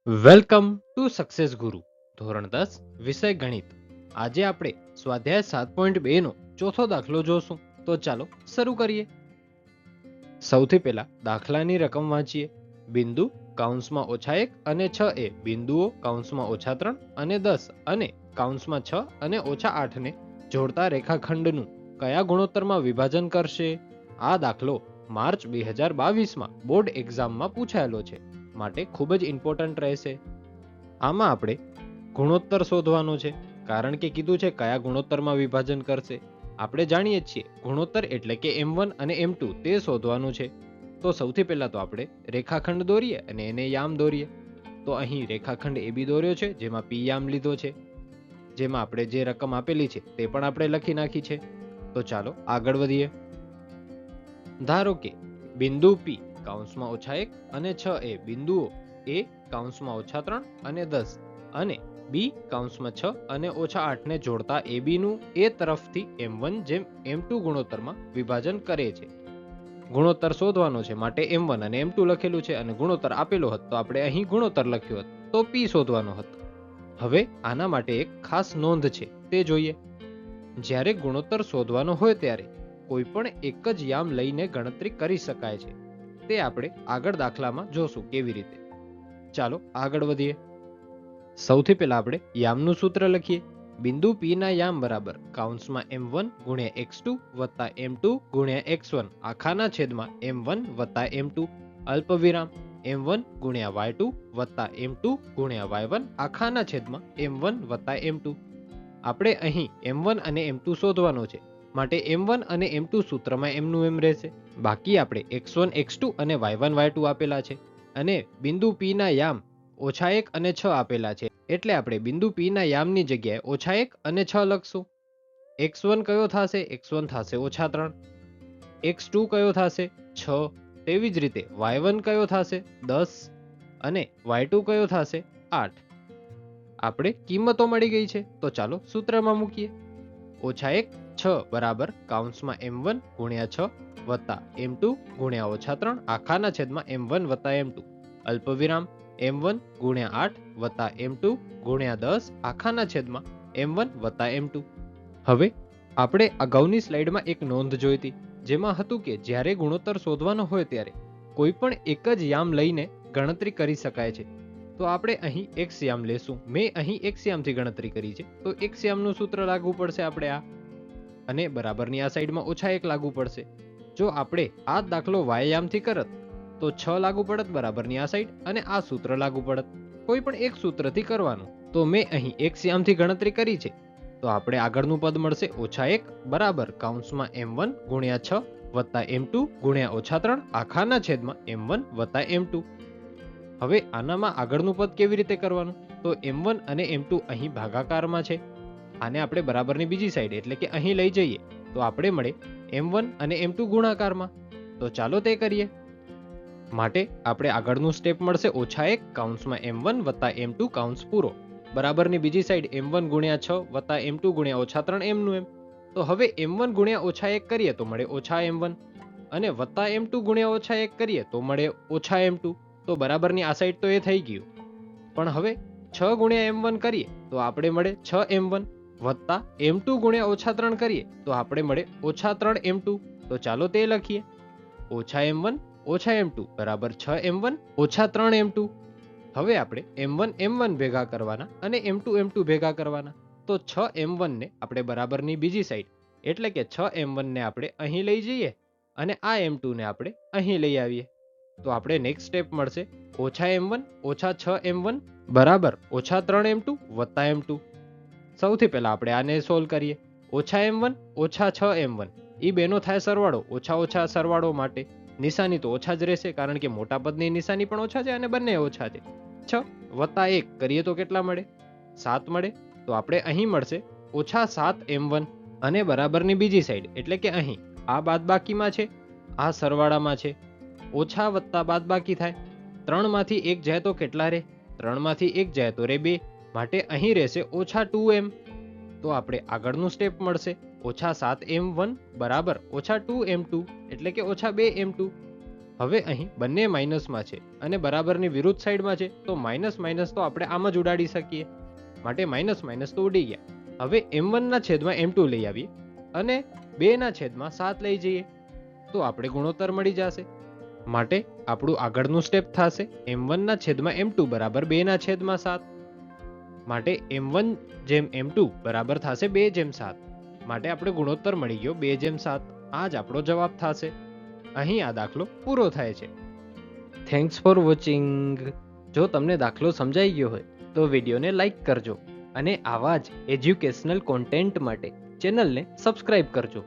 Welcome to success ગુરુ ધોરણ 10 વિષય ગણિત. આજે આપણે સ્વાધ્યાય 7.2 નો ચોથો દાખલો જોશું. તો ચાલો શરૂ કરીએ. સૌથી પહેલા દાખલાની રકમ વાંચીએ. બિંદુ કૌંસમાં -1 અને 6 એ બિંદુઓ કૌંસમાં -3 અને 10 અને કૌંસમાં 6 અને -8 ને જોડતા રેખાખંડનું કયા ગુણોત્તરમાં વિભાજન કરશે? આ દાખલો માર્ચ 2022માં બોર્ડ એક્ઝામમાં પૂછાયેલો છે, માટે ખૂબ જ ઇમ્પોર્ટન્ટ રહેશે. આમાં આપણે ગુણોત્તર શોધવાનો છે, કારણ કે કીધું છે કયા ગુણોત્તરમાં વિભાજન કરશે. આપણે જાણીએ છીએ ગુણોત્તર એટલે કે m1 અને m2 તે શોધવાનું છે. તો સૌથી પહેલા તો આપણે રેખાખંડ દોરીએ અને એને યામ દોરીએ. તો અહીં રેખાખંડ AB દોર્યો છે, જેમાં P યામ લીધો છે, જેમાં આપણે જે રકમ આપેલી છે તે પણ આપણે લખી નાખી છે. તો ચાલો આગળ વધીએ. ધારો કે બિંદુ P કૌંસમાં -1 અને 6 એ બિંદુઓ A કૌંસમાં -3 અને 10 અને B કૌંસમાં 6 અને -8 ને જોડતા AB નું A તરફથી m1 જેમ m2 ગુણોત્તરમાં વિભાજન કરે છે. ગુણોત્તર શોધવાનો છે, માટે m1 અને m2 લખેલું છે, અને ગુણોત્તર આપેલો હતો તો આપણે અહીં ગુણોત્તર લખ્યો હતો, તો P શોધવાનો હતો. હવે આના માટે એક ખાસ નોંધ છે, તે જોઈએ. જ્યારે ગુણોત્તર શોધવાનો હોય ત્યારે કોઈ પણ એક જ યામ લઈને ગણતરી કરી શકાય છે. તે આપણે આગળ દાખલામાં જોશું કેવી રીતે. ચાલો આગળ વધીએ. સૌથી પહેલા આપણે યામનું સૂત્ર લખીએ. બિંદુ P ના યામ બરાબર કૌંસમાં m1 ગુણ્યા x2 વત્તા m2 ગુણ્યા x1 આખાના છેદમાં m1 વત્તા m2 અલ્પવિરામ m1 ગુણ્યા y2 વત્તા m2 ગુણ્યા y1 આખાના છેદમાં m1 વત્તા m2. આપણે અહીં m1 અને m2 શોધવાનો છે, માટે m1 અને m2 સૂત્રમાં એમનું એમ રહેશે. બાકી આપણે x1 x2 અને y1 y2 આપેલા છે, અને બિંદુ P ના યામ -1 અને 6 આપેલા છે, એટલે આપણે બિંદુ P ના યામની જગ્યાએ -1 અને 6 લખશું. x1 કયો થશે? x1 થશે -3. x2 કયો થશે? 6. તેવી જ રીતે y1 કયો થશે? 10 અને y2 કયો થશે? 8. આપણે કિંમતો મળી ગઈ છે, તો ચાલો સૂત્રમાં મૂકીએ. -1 6 બરાબર કૌંસમાં m1 ગુણ્યા 6 વત્તા m2 ગુણ્યા -3 આખાના છેદમાં m1 વત્તા m2 અલ્પવિરામ m1 ગુણ્યા 8 વત્તા m2 ગુણ્યા 10 આખાના છેદમાં m1 વત્તા m2. હવે આપણે અગાઉની સ્લાઇડમાં એક નોંધ જોઈ હતી, જેમાં હતું કે જ્યારે ગુણોત્તર શોધવાનો હોય ત્યારે કોઈ પણ એક જ યામ લઈને ગણતરી કરી શકાય છે. તો આપણે અહીં x યામ લેશું. મેં અહીં x યામથી ગણતરી કરી છે, તો x યામનું સૂત્ર લાગુ પડશે આપણે આ, અને બરાબરની આ સાઈડમાં -1 લાગુ પડશે. જો આપણે આ દાખલો y યામથી કરત તો 6 લાગુ પડત બરાબરની આ સાઈડ, અને આ સૂત્ર લાગુ પડત. કોઈ પણ એક સૂત્રથી કરવાનું. તો મેં અહીં x યામથી ગણતરી કરી છે, તો આપણે આગળનું પદ મળશે -1 બરાબર કૌંસમાં m1 ગુણ્યા 6 વત્તા m2 ગુણ્યા -3 આખાના છેદમાં m1 વત્તા m2. હવે આનામાં આગળનું પદ કેવી રીતે કરવાનું? તો m1 અને m2 અહીં ભાગાકારમાં છે, આને આપણે બરાબરની બીજી સાઈડ એટલે કે અહીં લઈ જઈએ તો આપણે મળે m1 અને m2 ગુણાકારમાં. તો ચાલો તે કરીએ. માટે આપણે આગળનું સ્ટેપ મળશે -1 કૌંસમાં m1 વત્તા m2 કૌંસ પૂરો બરાબરની બીજી સાઈડ m1 ગુણ્યા 6 વત્તા m2 ગુણ્યા -3 એમનું એમ. તો હવે m1 ગુણ્યા -1 કરીએ તો મળે -m1, અને વત્તા m2 ગુણ્યા -1 કરીએ તો મળે -m2. તો બરાબરની આ સાઈડ તો એ થઈ ગયું. પણ હવે 6 ગુણ્યા m1 કરીએ તો આપણે મળે 6m1 વત્તા m2 ગુણ્યા -3 કરીએ તો આપણે મળે -3m2. તો ચાલો તે લખીએ. -m1 -m2 બરાબર 6m1 -3m2. હવે આપણે m1 m1 ભેગા કરવાના અને m2 m2 ભેગા કરવાના. તો 6m1 ને આપણે બરાબરની બીજી સાઈડ એટલે કે 6m1 ને આપણે અહીં લઈ જઈએ, અને આ m2 ને આપણે અહીં લઈ આવીએ. તો આપણે નેક્સ્ટ સ્ટેપ મળશે -m1 -6m1 બરાબર -3m2 વત્તા m2. સૌથી પહેલા આપણે આને સોલ્વ કરીએ. -m1 -6m1 એ બેનો થાય સરવાળો. ઓછા સરવાળો માટે નિશાની તો ઓછા જ રહેશે, કારણ કે મોટા પદની નિશાની પણ ઓછા છે અને બંને ઓછા છે. 6 વત્તા 1 કરીએ તો કેટલા મળે? 7 મળે. તો આપણે અહીં મળશે -7m1, અને બરાબરની બીજી સાઈડ એટલે કે અહીં આ બાદબાકીમાં છે, આ સરવાળામાં છે. ઓછા વત્તા બાદબાકી થાય. 3 માંથી 1 જાય તો કેટલા રહે? 3 માંથી 1 જાય તો રહે 2, માટે અહીં રહેશે -2m. તો આપણે આગળનું સ્ટેપ મળશે -7m1 બરાબર -2m2 એટલે કે -2m2. હવે અહીં બંને માઇનસમાં છે અને બરાબરની વિરુદ્ધ સાઈડમાં છે, તો માઇનસ માઇનસ તો આપણે આમ જ ઉડાડી શકીએ, માટે માઇનસ માઇનસ તો ઉડી ગયા. હવે m1 ના છેદમાં m2 લઈ આવીએ અને 2 ના છેદમાં 7 લઈ જઈએ તો આપણે ગુણોત્તર મળી જશે. માટે આપણું આગળનું સ્ટેપ થશે m1 ના છેદમાં m2 બરાબર 2 ના છેદમાં 7. માટે m1 જેમ m2 બરાબર થશે 2:7. માટે આપણે ગુણોત્તર મળી ગયો 2:7. આ જ આપણો જવાબ થશે. અહીં આ દાખલો પૂરો થાય છે. Thanks for watching. જો તમને દાખલો સમજાઈ ગયો હોય તો વિડીયોને લાઈક કરજો અને આવા જ એજ્યુકેશનલ કોન્ટેન્ટ માટે ચેનલને સબસ્ક્રાઇબ કરજો.